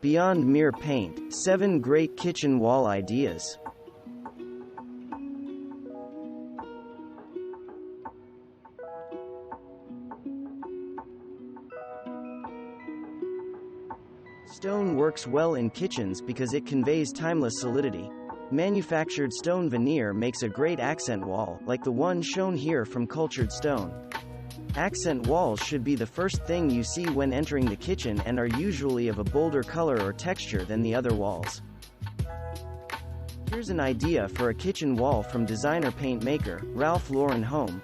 Beyond mere paint, 7 great kitchen wall ideas. Stone works well in kitchens because it conveys timeless solidity. Manufactured stone veneer makes a great accent wall, like the one shown here from cultured stone. Accent walls should be the first thing you see when entering the kitchen and are usually of a bolder color or texture than the other walls. Here's an idea for a kitchen wall from designer paint maker, Ralph Lauren Home.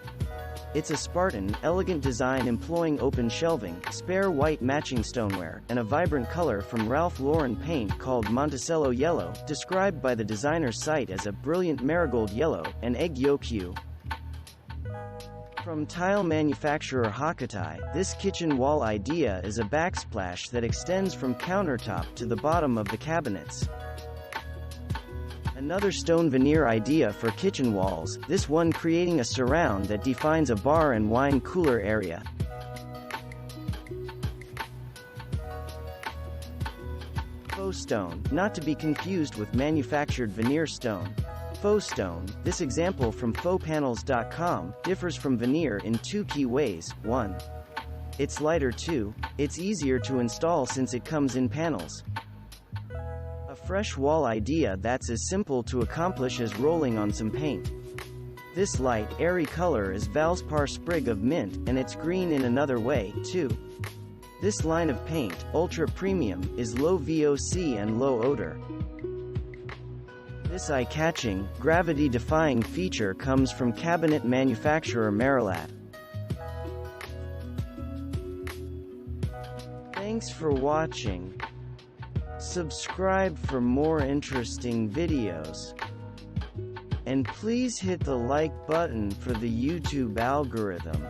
It's a Spartan, elegant design employing open shelving, spare white matching stoneware, and a vibrant color from Ralph Lauren paint called Monticello Yellow, described by the designer's site as a brilliant marigold yellow, and egg yolk hue. From tile manufacturer Hakatai, this kitchen wall idea is a backsplash that extends from countertop to the bottom of the cabinets. Another stone veneer idea for kitchen walls, this one creating a surround that defines a bar and wine cooler area. Faux stone, not to be confused with manufactured veneer stone. Faux stone, this example from fauxpanels.com, differs from veneer in 2 key ways. 1. It's lighter. 2. It's easier to install since it comes in panels. A fresh wall idea that's as simple to accomplish as rolling on some paint. This light, airy color is Valspar sprig of mint, and it's green in another way, too. This line of paint, ultra premium, is low VOC and low odor. This eye-catching, gravity-defying feature comes from cabinet manufacturer Marilat. Thanks for watching. Subscribe for more interesting videos. And please hit the like button for the YouTube algorithm.